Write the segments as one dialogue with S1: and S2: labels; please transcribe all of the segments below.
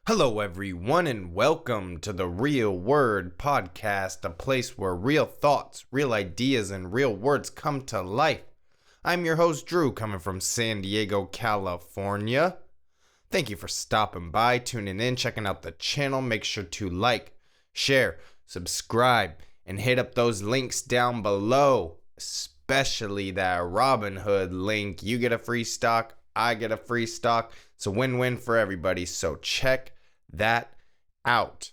S1: Hello, everyone, and welcome to the Real Word podcast, a place where real thoughts, real ideas, and real words come to life. I'm your host, Drew, coming from San Diego, California. Thank you for stopping by, tuning in, checking out the channel. Make sure to like, share, subscribe, and hit up those links down below, especially that Robinhood link. You get a free stock, I get a free stock. It's a win-win for everybody, so check that out.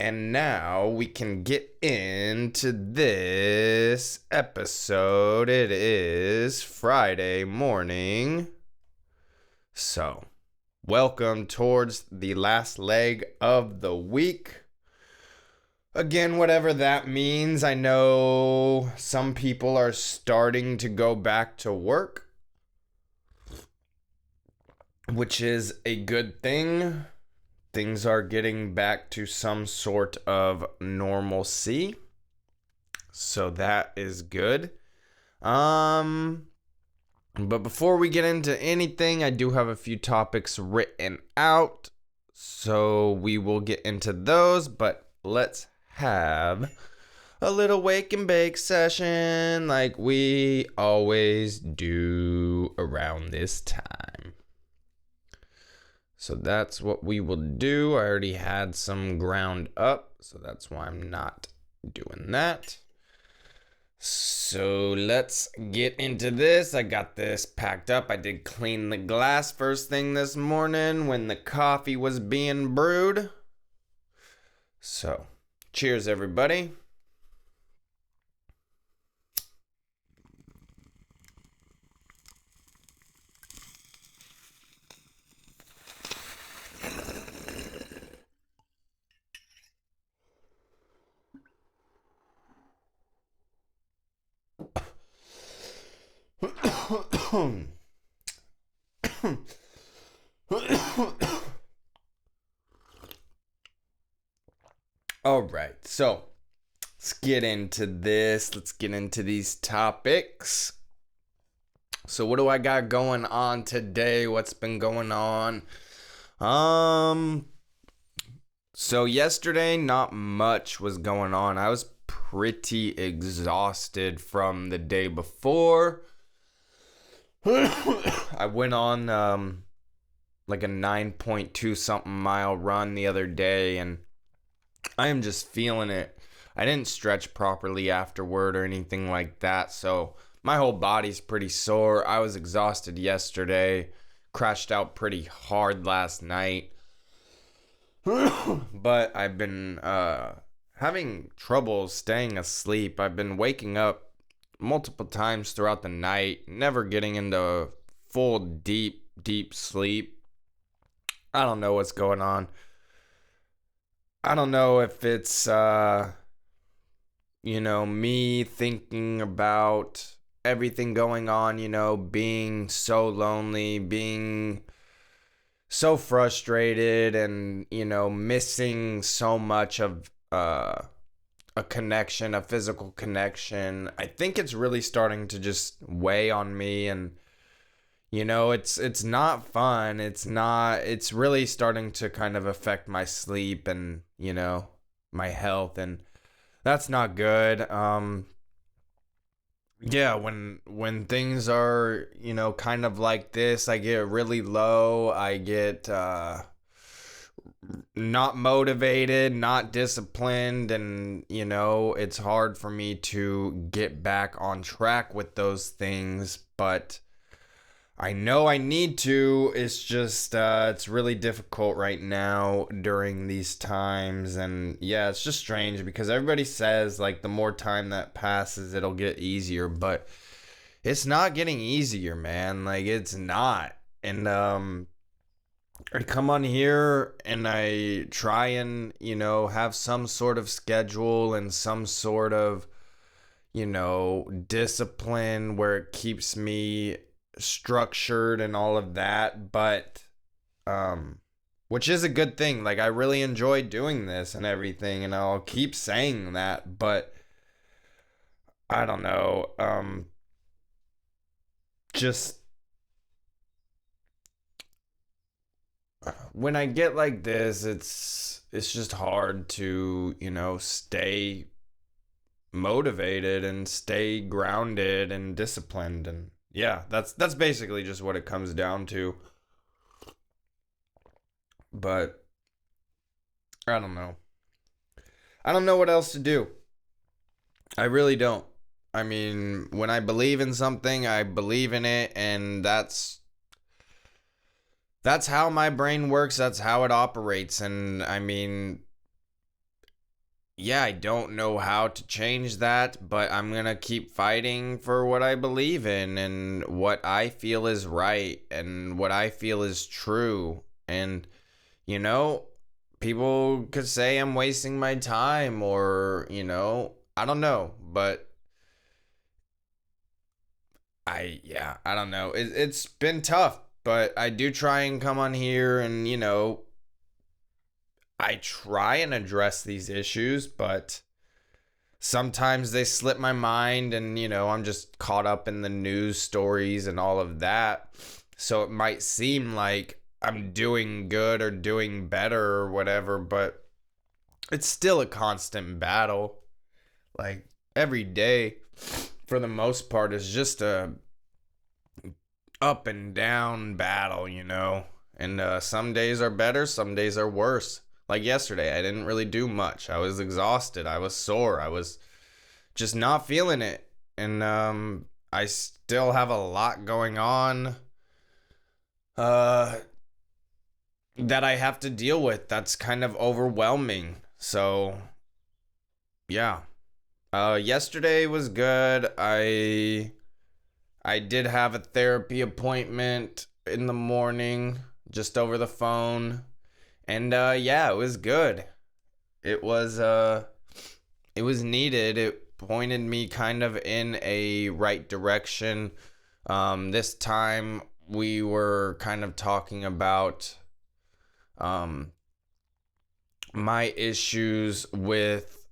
S1: And now we can get into this episode. It is Friday morning. So, welcome towards the last leg of the week. Again, whatever that means, I know some people are starting to go back to work, which is a good thing. Things are getting back to some sort of normalcy. So that is good. But before we get into anything, I do have a few topics written out. So we will get into those, but let's have a little wake and bake session like we always do around this time. So that's what we will do. I already had some ground up, so that's why I'm not doing that. So let's get into this. I got this packed up. I did clean the glass first thing this morning when the coffee was being brewed. So, cheers everybody. All right, so let's get into this. Let's get into these topics. So what do I got going on today? What's been going on? So yesterday, not much was going on. I was pretty exhausted from the day before. I went on like a 9.2 something mile run the other day, and I am just feeling it. I didn't stretch properly afterward or anything like that, so my whole body's pretty sore. I was exhausted yesterday, crashed out pretty hard last night. But I've been having trouble staying asleep. I've been waking up multiple times throughout the night, never getting into full deep sleep. I don't know what's going on. I don't know if it's me thinking about everything going on, being so lonely, being so frustrated, and missing so much of a connection, a physical connection. I think it's really starting to just weigh on me, and it's not fun. It's really starting to kind of affect my sleep and my health, and that's not good. Yeah, when things are, kind of like this, I get really low. I get not motivated, not disciplined, and it's hard for me to get back on track with those things, but I know I need to. It's just it's really difficult right now during these times. And yeah, it's just strange because everybody says like the more time that passes it'll get easier, but it's not getting easier, man. Like it's not. And I come on here and I try and have some sort of schedule and some sort of discipline where it keeps me structured and all of that, but which is a good thing. Like I really enjoy doing this and everything, and I'll keep saying that, but I don't know, just when I get like this, it's just hard to, stay motivated and stay grounded and disciplined. And yeah, that's basically just what it comes down to. But I don't know. I don't know what else to do. I really don't. I mean, when I believe in something, I believe in it, and that's how my brain works. That's how it operates. And I mean, yeah, I don't know how to change that, but I'm going to keep fighting for what I believe in and what I feel is right and what I feel is true. And, people could say I'm wasting my time or, I don't know, but I don't know. It's been tough, but I do try and come on here and, I try and address these issues, but sometimes they slip my mind and, I'm just caught up in the news stories and all of that. So it might seem like I'm doing good or doing better or whatever, but it's still a constant battle. Like every day, for the most part, is just a up and down battle, And some days are better, some days are worse. Like yesterday, I didn't really do much. I was exhausted. I was sore. I was just not feeling it. And I still have a lot going on that I have to deal with. That's kind of overwhelming. So, yeah. Yesterday was good. I did have a therapy appointment in the morning, just over the phone. And yeah, it was good. It was needed. It pointed me kind of in a right direction. This time we were kind of talking about my issues with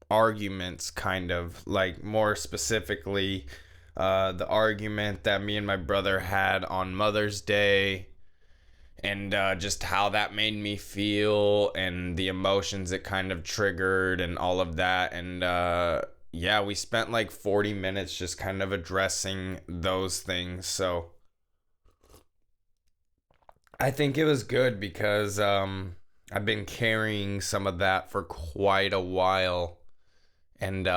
S1: arguments, kind of like more specifically the argument that me and my brother had on Mother's Day, and just how that made me feel and the emotions it kind of triggered and all of that. And yeah, we spent like 40 minutes just kind of addressing those things. So I think it was good because I've been carrying some of that for quite a while, and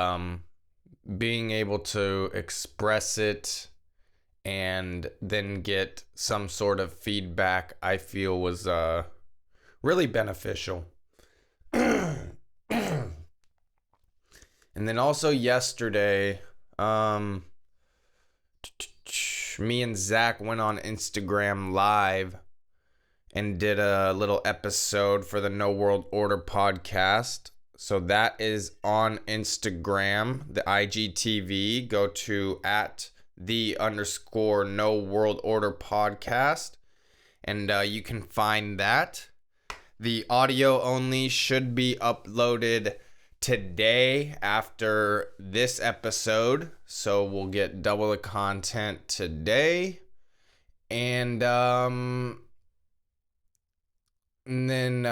S1: being able to express it and then get some sort of feedback, I feel was really beneficial. And then also yesterday, me and Zach went on Instagram Live and did a little episode for the No World Order podcast. So that is on Instagram, the IGTV. Go to @the_No World Order podcast, and you can find that. The audio only should be uploaded today after this episode, so we'll get double the content today. And then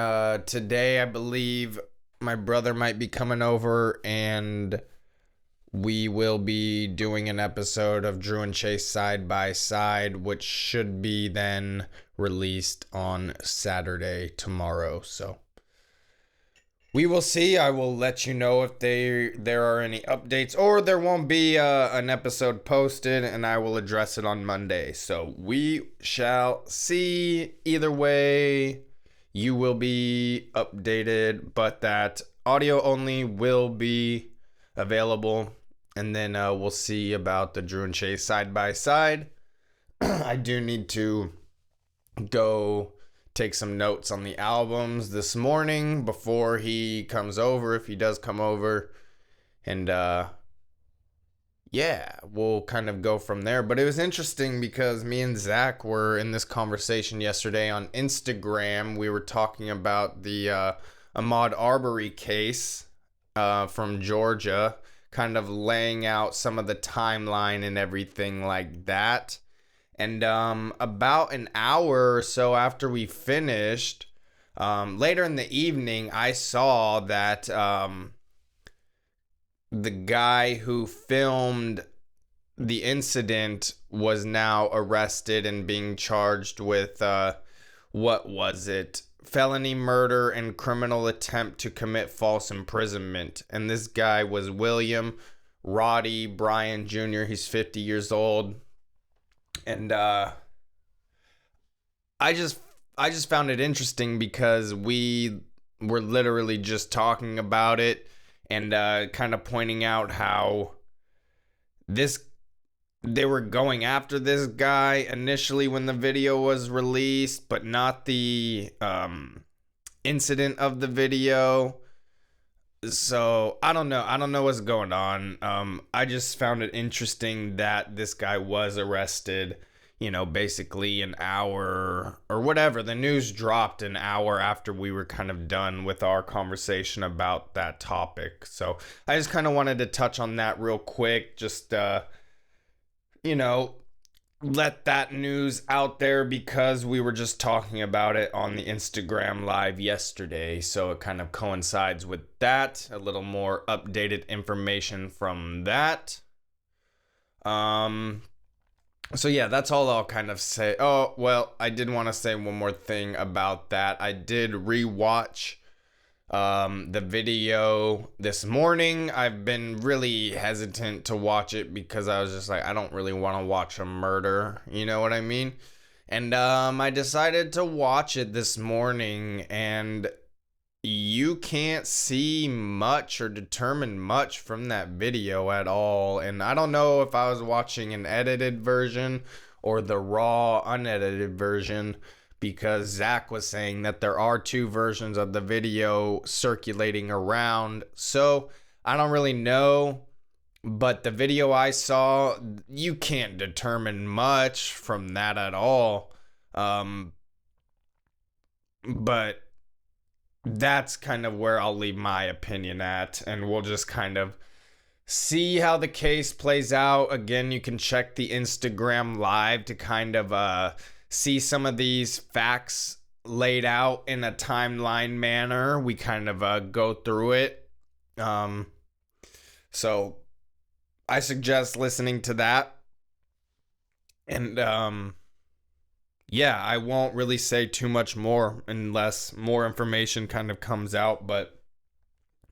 S1: today, I believe my brother might be coming over, and we will be doing an episode of Drew and Chase Side by Side, which should be then released on Saturday, tomorrow. So we will see. I will let you know if there are any updates, or there won't be an episode posted, and I will address it on Monday. So we shall see. Either way, you will be updated, but that audio only will be available. And then we'll see about the Drew and Chase Side by Side. I do need to go take some notes on the albums this morning before he comes over, if he does come over. And yeah, we'll kind of go from there. But it was interesting because me and Zach were in this conversation yesterday on Instagram. We were talking about the Ahmaud Arbery case from Georgia, kind of laying out some of the timeline and everything like that. And about an hour or so after we finished, later in the evening, I saw that the guy who filmed the incident was now arrested and being charged with what was it? Felony murder and criminal attempt to commit false imprisonment. And this guy was William Roddy Bryan Jr. He's 50 years old. And I just found it interesting because we were literally just talking about it and kind of pointing out how they were going after this guy initially when the video was released, but not the incident of the video. So I don't know what's going on. I just found it interesting that this guy was arrested, basically an hour or whatever. The news dropped an hour after we were kind of done with our conversation about that topic. So I just kind of wanted to touch on that real quick. Just, let that news out there because we were just talking about it on the Instagram live yesterday. So it kind of coincides with that. A little more updated information from that. So yeah, that's all I'll kind of say. Oh, well, I did want to say one more thing about that. I did rewatch the video this morning. I've been really hesitant to watch it because I was just like, I don't really want to watch a murder, you know what I mean? And I decided to watch it this morning, and you can't see much or determine much from that video at all. And I don't know if I was watching an edited version or the raw unedited version, because Zach was saying that there are two versions of the video circulating around. So I don't really know, but the video I saw, you can't determine much from that at all. But that's kind of where I'll leave my opinion at, and we'll just kind of see how the case plays out. Again, you can check the Instagram live to kind of see some of these facts laid out in a timeline manner. We kind of go through it. So I suggest listening to that. And yeah, I won't really say too much more unless more information kind of comes out, but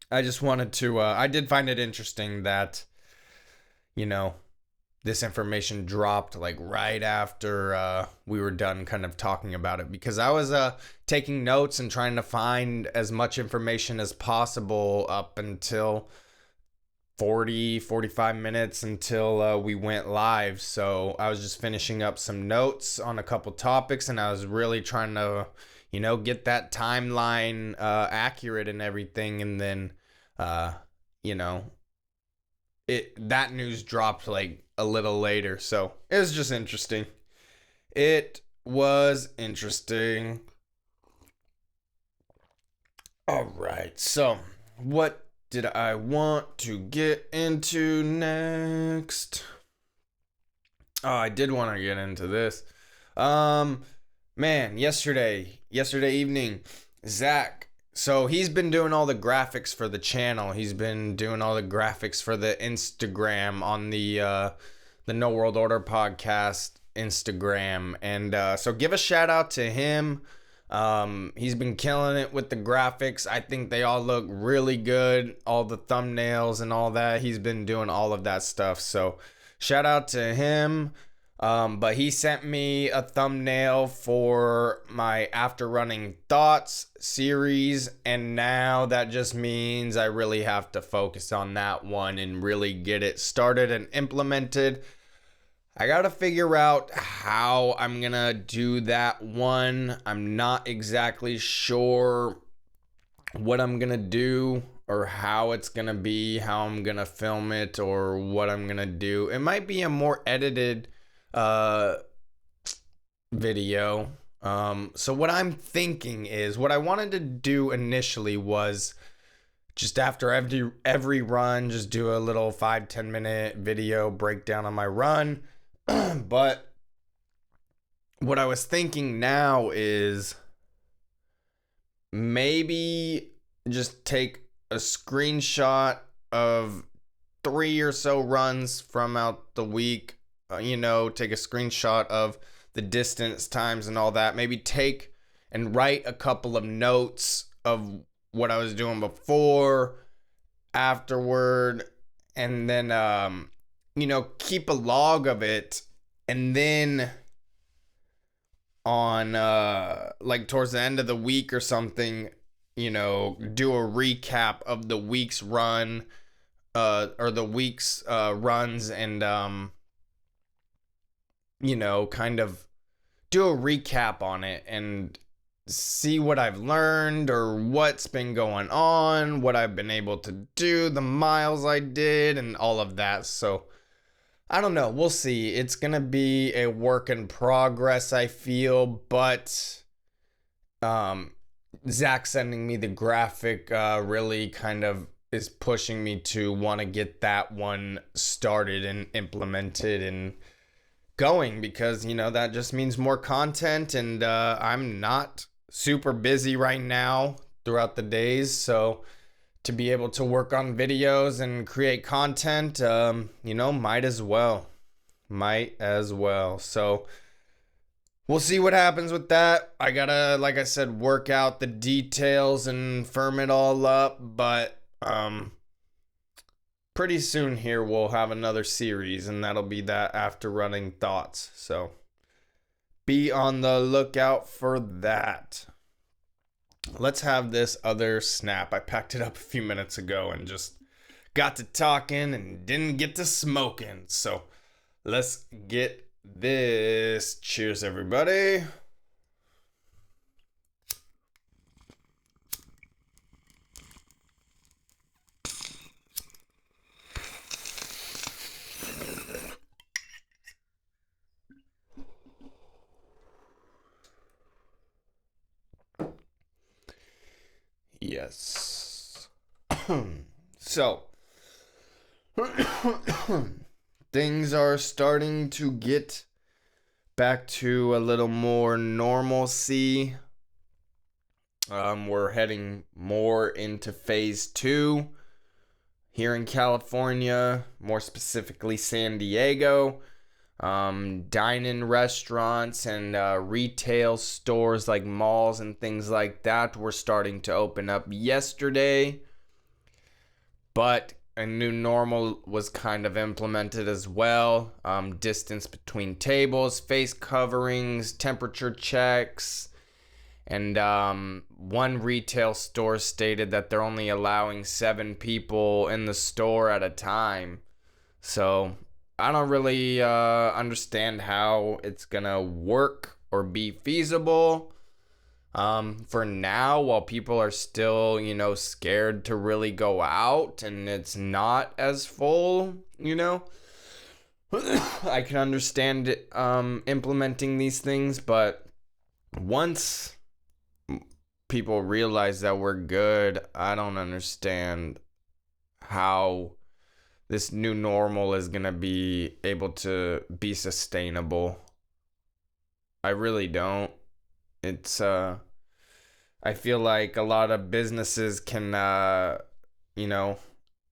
S1: I just wanted to, I did find it interesting that, this information dropped like right after we were done kind of talking about it, because I was taking notes and trying to find as much information as possible up until 45 minutes until we went live. So I was just finishing up some notes on a couple topics, and I was really trying to, get that timeline accurate and everything. And then, that news dropped like a little later. So it was just interesting. It was interesting. All right. So what did I want to get into next? Oh, I did want to get into this. Man, yesterday evening, Zach, so he's been doing all the graphics for the channel. He's been doing all the graphics for the Instagram on the No World Order podcast Instagram. And so give a shout out to him. He's been killing it with the graphics. I think they all look really good. All the thumbnails and all that. He's been doing all of that stuff. So shout out to him. But he sent me a thumbnail for my After Running Thoughts series. And now that just means I really have to focus on that one and really get it started and implemented. I gotta figure out how I'm gonna do that one. I'm not exactly sure what I'm gonna do or how it's gonna be, how I'm gonna film it, or what I'm gonna do. It might be a more edited video. So what I'm thinking is, what I wanted to do initially was just after every run, just do a little 5-10 minute video breakdown on my run. But what I was thinking now is maybe just take a screenshot of 3 or so runs from out the week, take a screenshot of the distance, times, and all that. Maybe take and write a couple of notes of what I was doing before, afterward, and then, keep a log of it. And then on, like towards the end of the week or something, do a recap of the week's run, or the week's runs, and kind of do a recap on it and see what I've learned or what's been going on, what I've been able to do, the miles I did, and all of that. So I don't know, we'll see. It's gonna be a work in progress, I feel, but Zach sending me the graphic really kind of is pushing me to want to get that one started and implemented and going, because that just means more content, and I'm not super busy right now throughout the days, so to be able to work on videos and create content, might as well. So we'll see what happens with that. I gotta, like I said, work out the details and firm it all up, but pretty soon here we'll have another series, and that'll be that after running thoughts. So be on the lookout for that. Let's have this other snap. I packed it up a few minutes ago and just got to talking and didn't get to smoking. So let's get this. Cheers, everybody. Yes. So, things are starting to get back to a little more normalcy. We're heading more into phase 2 here in California, more specifically San Diego. Dine-in restaurants and retail stores like malls and things like that were starting to open up yesterday, but a new normal was kind of implemented as well. Distance between tables, face coverings, temperature checks, and one retail store stated that they're only allowing 7 people in the store at a time. So I don't really understand how it's gonna work or be feasible for now, while people are still, scared to really go out and it's not as full, I can understand it, implementing these things, but once people realize that we're good, I don't understand how this new normal is going to be able to be sustainable. I really don't. It's, I feel like a lot of businesses can,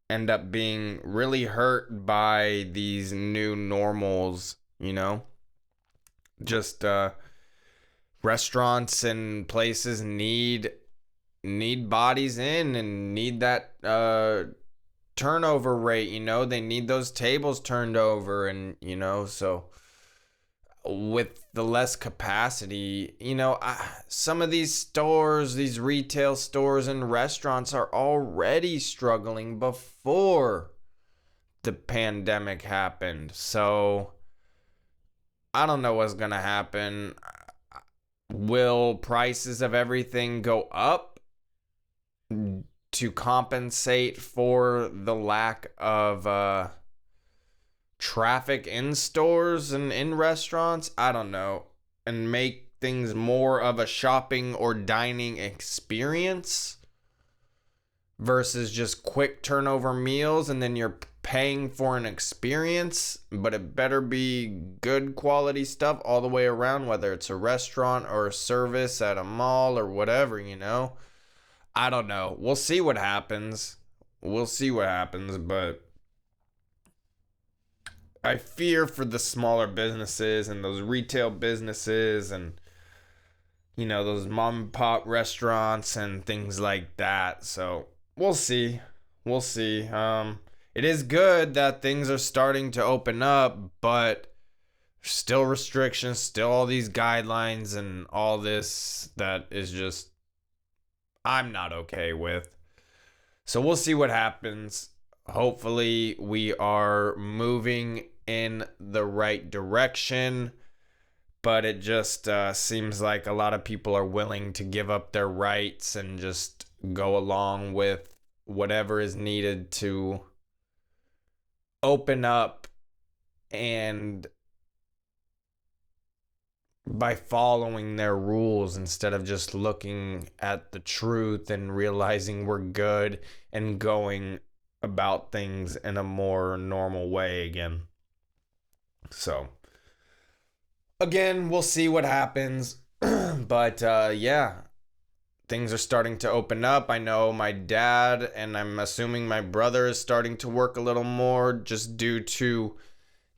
S1: end up being really hurt by these new normals, Just, restaurants and places need bodies in and need that, turnover rate, they need those tables turned over, and so with the less capacity, some of these stores, these retail stores and restaurants are already struggling before the pandemic happened. So I don't know what's gonna happen. Will prices of everything go up to compensate for the lack of traffic in stores and in restaurants? I don't know. And make things more of a shopping or dining experience versus just quick turnover meals, and then you're paying for an experience, but it better be good quality stuff all the way around, whether it's a restaurant or a service at a mall or whatever, I don't know. We'll see what happens. But I fear for the smaller businesses and those retail businesses and, those mom and pop restaurants and things like that. So we'll see. It is good that things are starting to open up, but still restrictions, still all these guidelines and all this that is just, I'm not okay with. So we'll see what happens. Hopefully we are moving in the right direction, but it just seems like a lot of people are willing to give up their rights and just go along with whatever is needed to open up, and by following their rules instead of just looking at the truth and realizing we're good and going about things in a more normal way again. So again, we'll see what happens. But yeah, things are starting to open up. I know my dad, and I'm assuming my brother, is starting to work a little more just due to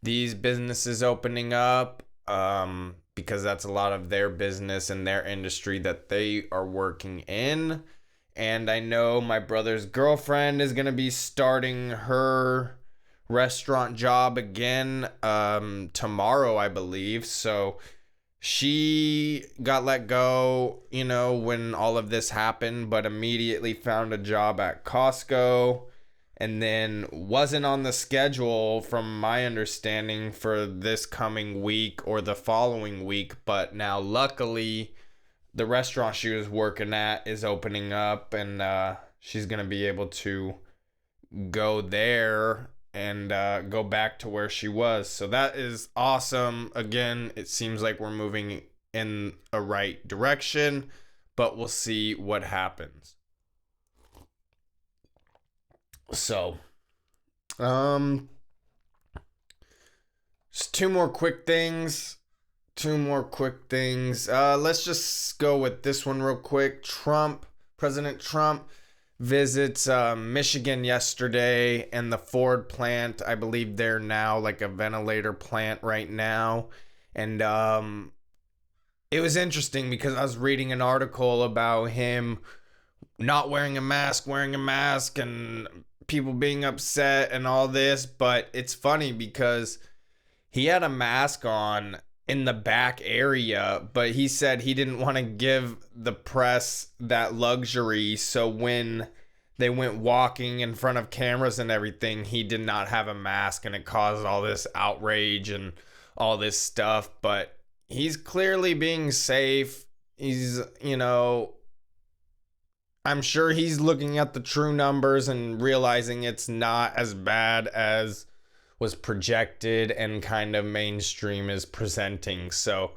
S1: these businesses opening up, because that's a lot of their business and their industry that they are working in. And I know my brother's girlfriend is going to be starting her restaurant job again tomorrow, I believe. So she got let go, when all of this happened, but immediately found a job at Costco, and then wasn't on the schedule, from my understanding, for this coming week or the following week. But now, luckily, the restaurant she was working at is opening up, and she's going to be able to go there and go back to where she was. So that is awesome. Again, it seems like we're moving in a right direction, but we'll see what happens. So, just two more quick things. Let's just go with this one real quick. President Trump visits Michigan yesterday, and the Ford plant. I believe they're now like a ventilator plant right now. And it was interesting because I was reading an article about him not wearing a mask, and people being upset and all this. But it's funny because he had a mask on in the back area, but he said he didn't want to give the press that luxury. So when they went walking in front of cameras and everything, he did not have a mask, and it caused all this outrage and all this stuff. But he's clearly being safe. He's, I'm sure he's looking at the true numbers and realizing it's not as bad as was projected and kind of mainstream is presenting. So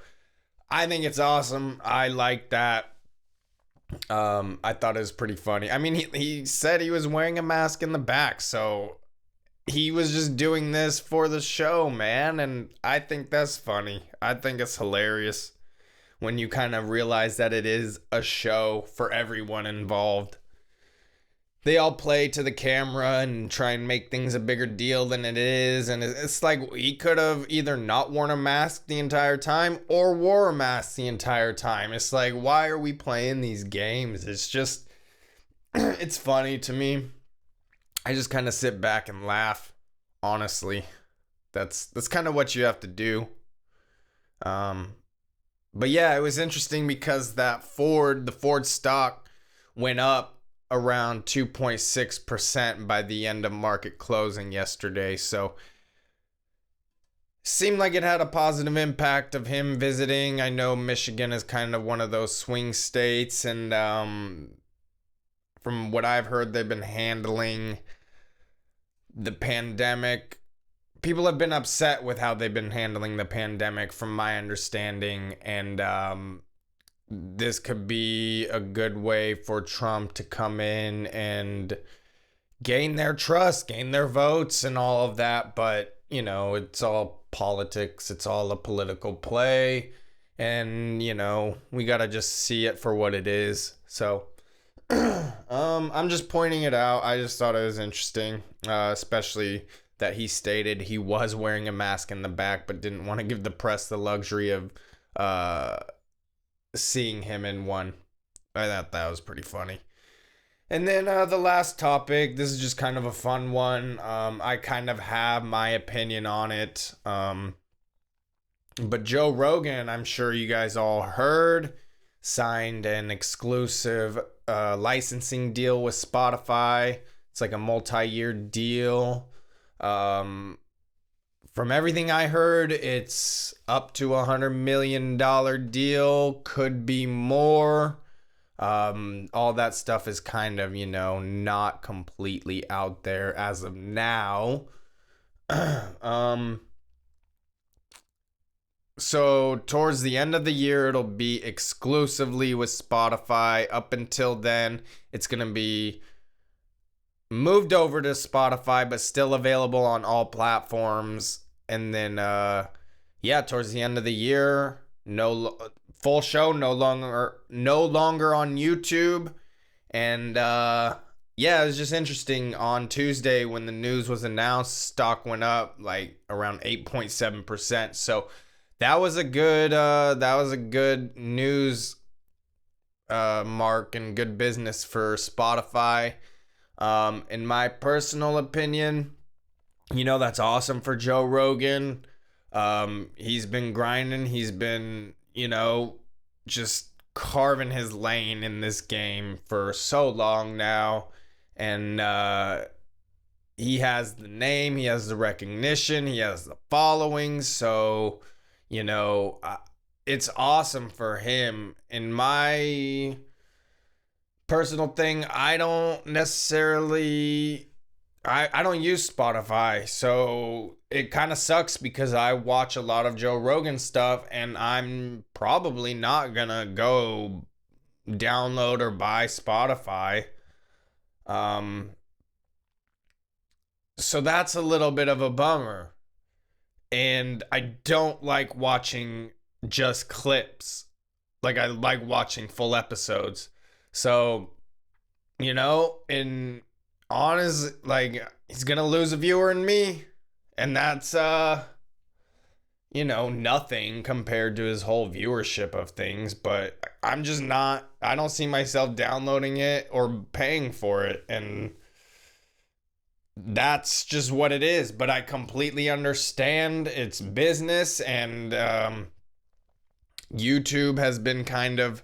S1: I think it's awesome. I like that. I thought it was pretty funny. I mean, he said he was wearing a mask in the back, so he was just doing this for the show, man. And I think that's funny. I think it's hilarious when you kind of realize that it is a show for everyone involved. They all play to the camera and try and make things a bigger deal than it is. And it's like he could have either not worn a mask the entire time or wore a mask the entire time. It's like, why are we playing these games? It's just, it's funny to me. I just kind of sit back and laugh, honestly. That's kind of what you have to do. But yeah, it was interesting because the Ford stock went up around 2.6% by the end of market closing yesterday. So seemed like it had a positive impact of him visiting. I know Michigan is kind of one of those swing states, and from what I've heard, they've been handling the pandemic. People have been upset with how they've been handling the pandemic, from my understanding, and this could be a good way for Trump to come in and gain their trust, gain their votes, and all of that. But, it's all politics, it's all a political play. And, we got to just see it for what it is. So, I'm just pointing it out. I just thought it was interesting, especially that he stated he was wearing a mask in the back, but didn't want to give the press the luxury of seeing him in one. I thought that was pretty funny. And then the last topic, this is just kind of a fun one. I kind of have my opinion on it. But Joe Rogan, I'm sure you guys all heard, signed an exclusive licensing deal with Spotify. It's like a multi-year deal. From everything I heard, it's up to $100 million deal. Could be more. All that stuff is kind of, not completely out there as of now. So towards the end of the year, it'll be exclusively with Spotify. Up until then, it's going to be moved over to Spotify, but still available on all platforms. And then, towards the end of the year, full show, no longer on YouTube. And, it was just interesting. On Tuesday, when the news was announced, stock went up like around 8.7%. So that was a good news mark and good business for Spotify. In my personal opinion, that's awesome for Joe Rogan. He's been grinding. He's been, just carving his lane in this game for so long now. And he has the name, he has the recognition, he has the following. So, it's awesome for him. In my personal thing, I don't necessarily I don't use Spotify, so it kind of sucks because I watch a lot of Joe Rogan stuff, and I'm probably not gonna go download or buy Spotify. So that's a little bit of a bummer. And I don't like watching just clips. Like, I like watching full episodes. So, and honest, like, he's gonna lose a viewer in me. And that's, nothing compared to his whole viewership of things. But I don't see myself downloading it or paying for it. And that's just what it is. But I completely understand it's business, and YouTube has been kind of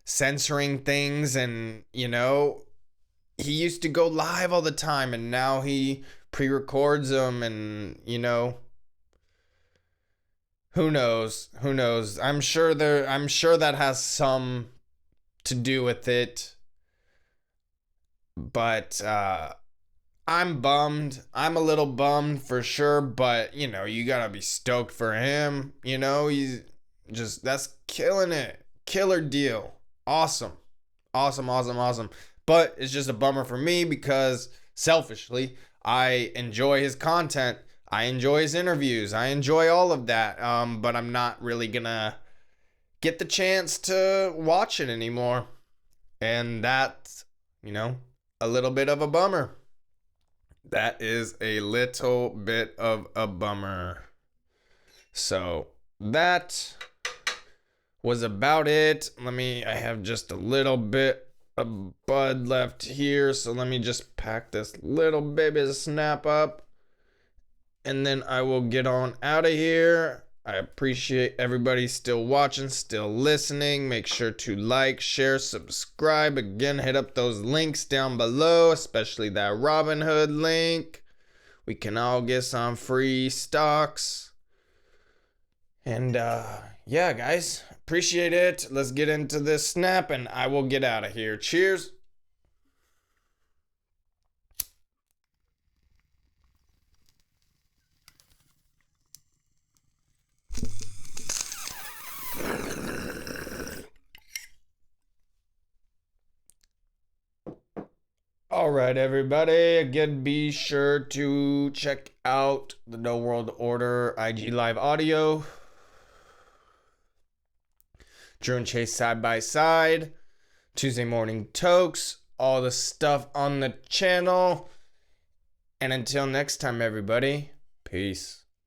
S1: censoring things, and he used to go live all the time, and now he pre-records them, and who knows. I'm sure that has some to do with it, but I'm bummed. I'm a little bummed for sure, but you gotta be stoked for him. He's just, that's killing it. Killer deal. Awesome. But it's just a bummer for me because selfishly, I enjoy his content. I enjoy his interviews. I enjoy all of that. But I'm not really gonna get the chance to watch it anymore. And that's, a little bit of a bummer. That is a little bit of a bummer. So that was about it. I have just a little bit of bud left here. So let me just pack this little baby snap up. And then I will get on out of here. I appreciate everybody still watching, still listening. Make sure to like, share, subscribe. Again, hit up those links down below, especially that Robinhood link. We can all get some free stocks. And guys, appreciate it. Let's get into this snap, and I will get out of here. Cheers. All right, everybody. Again, be sure to check out the No World Order IG Live audio. Drew and Chase side by side. Tuesday morning tokes. All the stuff on the channel. And until next time, everybody. Peace.